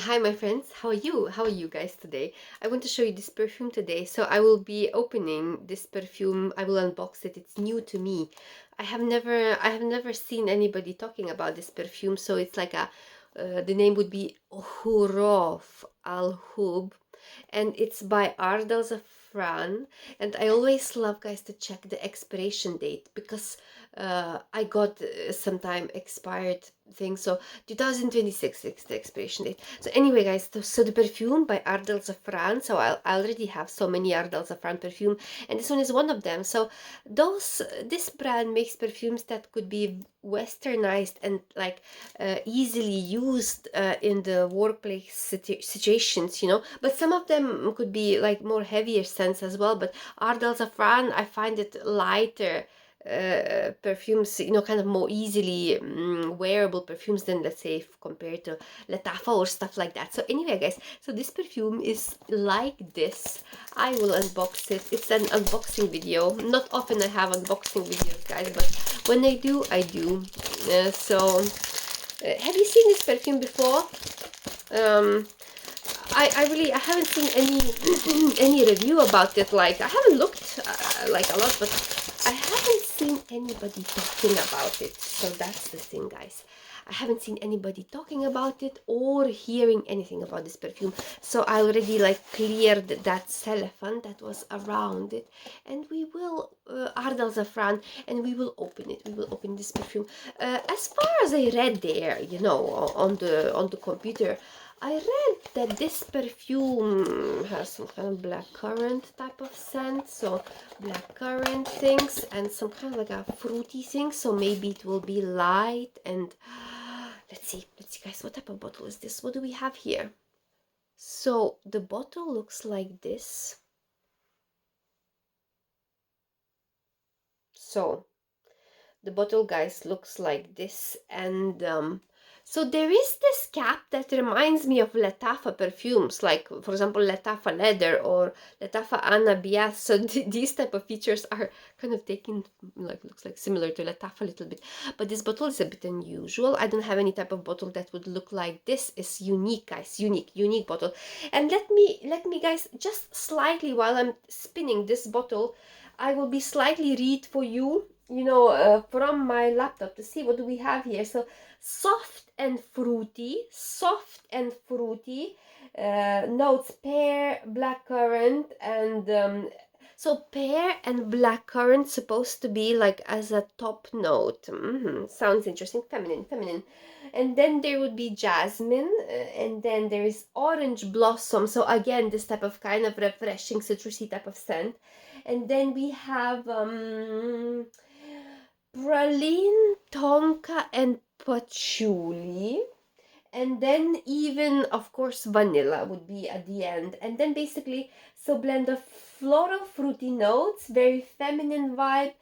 Hi my friends, how are you? How are you guys today? I want to show you this perfume today. So I will be opening this perfume. I will unbox it. It's new to me. I have never seen anybody talking about this perfume. So it's like the name would be Huroof Al and it's by Ard Al Zafaraan. And I always love, guys, to check the expiration date because I got sometime expired thing. So 2026 is the expiration date. So anyway, guys, so the perfume by Ard Al Zafaraan. So I already have so many Ard Al Zafaraan perfume, and this one is one of them. So this brand makes perfumes that could be westernized and like easily used in the workplace situations, but some of them could be like more heavier scents as well. But Ard Al Zafaraan, I find it lighter perfumes, kind of more easily wearable perfumes than, let's say, if compared to Latafa or stuff like that. So anyway, guys, so this perfume is like this. I will unbox it. It's an unboxing video. Not often I have unboxing videos, guys, but when I do, I do. Have you seen this perfume before? I haven't seen any any review about it. Like, I haven't looked like a lot, but I haven't seen anybody talking about it. So that's the thing, guys. I haven't seen anybody talking about it or hearing anything about this perfume. So I already like cleared that cellophane that was around it, and we will Ard Al Zafaraan, and we will open it. We will open this perfume. As far as I read there, on the computer, I read that this perfume has some kind of blackcurrant type of scent, so blackcurrant things and some kind of like a fruity thing, so maybe it will be light. And let's see guys, what type of bottle is this? What do we have here? So the bottle looks like this. So the bottle, guys, looks like this, and so there is this cap that reminds me of Latafa perfumes, like for example Latafa leather or Latafa Anabias. So these type of features are kind of taken, like, looks like similar to Latafa a little bit, but this bottle is a bit unusual. I don't have any type of bottle that would look like this. Is unique, guys, unique bottle. And let me guys, just slightly, while I'm spinning this bottle, I will be slightly read for you, from my laptop, to see what do we have here. So soft and fruity, notes: pear, blackcurrant, and so pear and blackcurrant supposed to be like as a top note. Sounds interesting. Feminine. And then there would be jasmine, and then there is orange blossom. So again, this type of kind of refreshing citrusy type of scent. And then we have praline, tonka, and patchouli. And then even, of course, vanilla would be at the end. And then basically, so blend of floral fruity notes, very feminine vibe,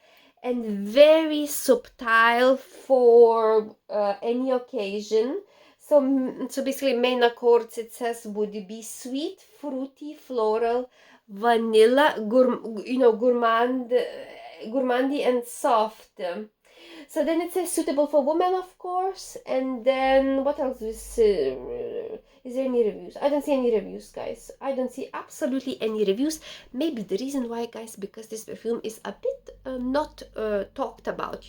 and very subtle for any occasion. So basically, main accords, it says, would be sweet, fruity, floral, vanilla, gourmandy, and soft. So then it says suitable for women, of course. And then what else is there any reviews? I don't see any reviews, guys. I don't see absolutely any reviews. Maybe the reason why, guys, because this perfume is a bit not talked about,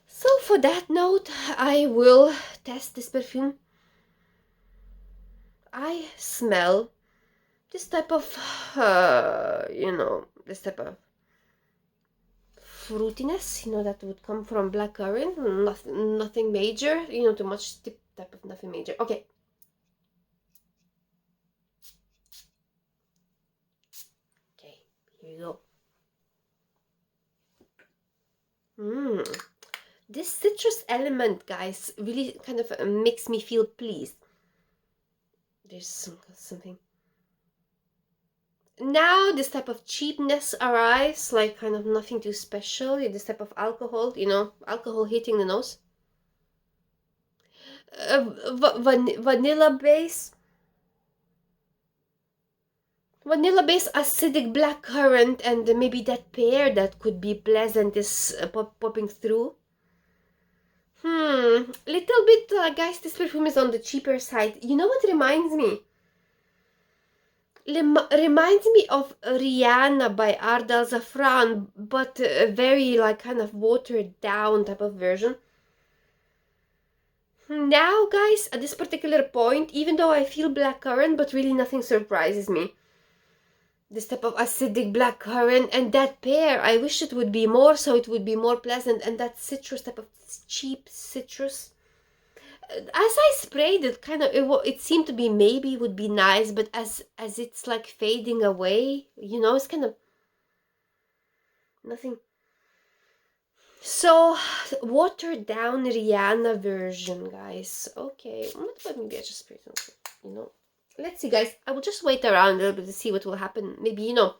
So for that note, I will test this perfume. I smell this type of, this type of fruitiness, that would come from blackcurrant. Nothing major, too much type of nothing major. Okay. Okay, here you go. This citrus element, guys, really kind of makes me feel pleased. There's something. Now this type of cheapness arrives, like kind of nothing too special. This type of alcohol, alcohol hitting the nose. Vanilla base. Vanilla-based acidic blackcurrant, and maybe that pear that could be pleasant is popping through. Little bit, guys, this perfume is on the cheaper side. You know what reminds me? Reminds me of Rihanna by Ard Al Zafaraan, but a very like kind of watered down type of version. Now, guys, at this particular point, even though I feel blackcurrant, but really nothing surprises me. This type of acidic blackcurrant and that pear, I wish it would be more, so it would be more pleasant. And that citrus type of cheap citrus. As I sprayed it, kind of it seemed to be maybe would be nice, but as it's like fading away, you know, it's kind of nothing. So watered down Rihanna version, guys. Okay, but maybe I just spray something, you know. Let's see, guys. I will just wait around a little bit to see what will happen. Maybe, you know,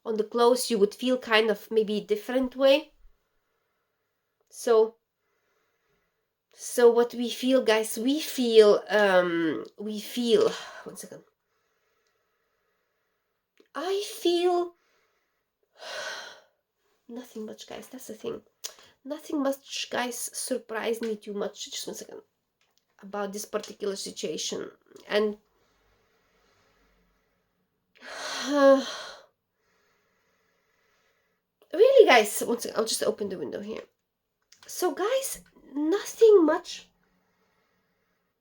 on the close you would feel kind of maybe different way. So what we feel, guys, we feel, one second. I feel nothing much, guys. That's the thing. Nothing much, guys, surprised me too much. Just 1 second. About this particular situation. And really, guys, 1 second. I'll just open the window here. So, guys, nothing much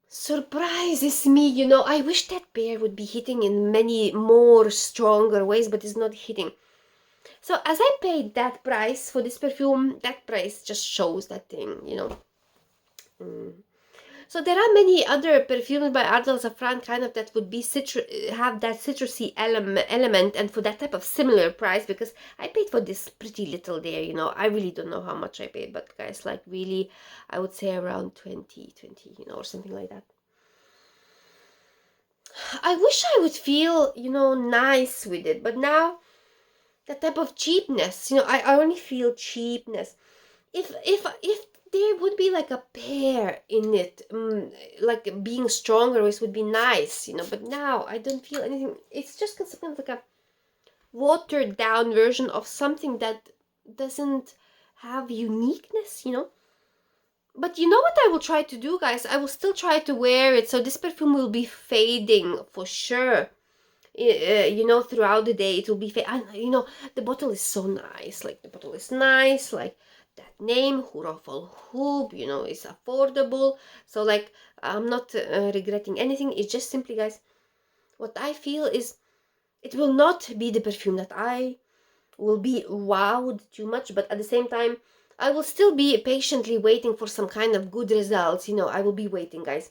surprises me. You know, I wish that pear would be hitting in many more stronger ways, but it's not hitting. So as I paid that price for this perfume, that price just shows that thing, you know. So there are many other perfumes by Ard Al Zafaraan kind of that would be have that citrusy element, and for that type of similar price, because I paid for this pretty little there, you know. I really don't know how much I paid, but guys, like really, I would say around 20, you know, or something like that. I wish I would feel, you know, nice with it, but now that type of cheapness, you know, I only feel cheapness. If there would be like a pear in it, like being stronger would be nice, you know, but now I don't feel anything. It's just kind of like a watered down version of something that doesn't have uniqueness, you know. But you know what I will try to do, guys? I will still try to wear it, so this perfume will be fading for sure. You know, throughout the day it will be and you know, the bottle is so nice. Like, the bottle is nice, like that name Huroof, you know, is affordable. So like, I'm not regretting anything. It's just simply, guys, what I feel is it will not be the perfume that I will be wowed too much, but at the same time I will still be patiently waiting for some kind of good results. You know, I will be waiting, guys.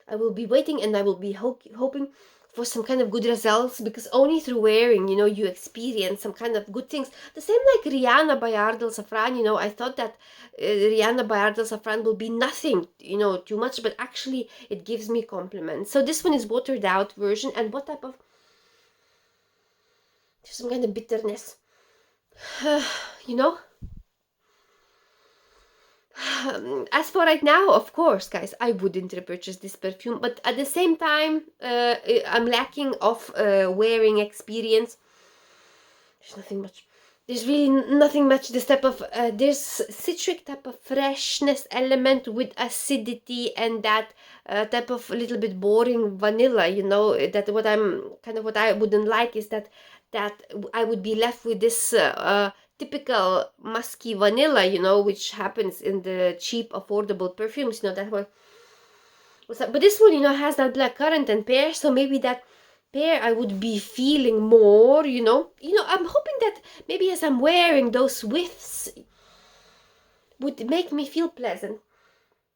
I will be waiting, and I will be hoping for some kind of good results, because only through wearing, you know, you experience some kind of good things. The same like Rihanna by Ard Al Zafaraan, you know, I thought that Rihanna by Ard Al Zafaraan will be nothing, you know, too much, but actually it gives me compliments. So this one is watered out version, and what type of, there's some kind of bitterness, you know. As for right now, of course, guys, I wouldn't repurchase this perfume, but at the same time, I'm lacking of wearing experience. There's nothing much. There's really nothing much. This type of there's citric type of freshness element with acidity, and that type of little bit boring vanilla. You know, that what I wouldn't like is that I would be left with this typical musky vanilla, you know, which happens in the cheap, affordable perfumes. You know, that one. But this one, you know, has that blackcurrant and pear, so maybe that pear I would be feeling more, you know. I'm hoping that maybe as I'm wearing those whiffs would make me feel pleasant.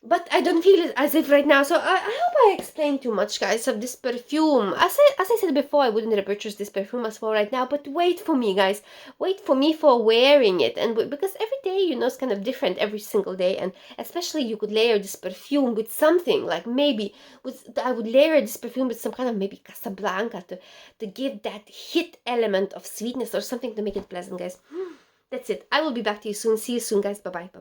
But I don't feel it as if right now. So I hope I explained too much, guys, of this perfume. As I said before, I wouldn't repurchase this perfume as for right now. But wait for me, guys. Wait for me for wearing it. And because every day, you know, it's kind of different every single day. And especially you could layer this perfume with something. Like maybe I would layer this perfume with some kind of maybe Casablanca to give that hit element of sweetness or something to make it pleasant, guys. That's it. I will be back to you soon. See you soon, guys. Bye-bye. Bye-bye.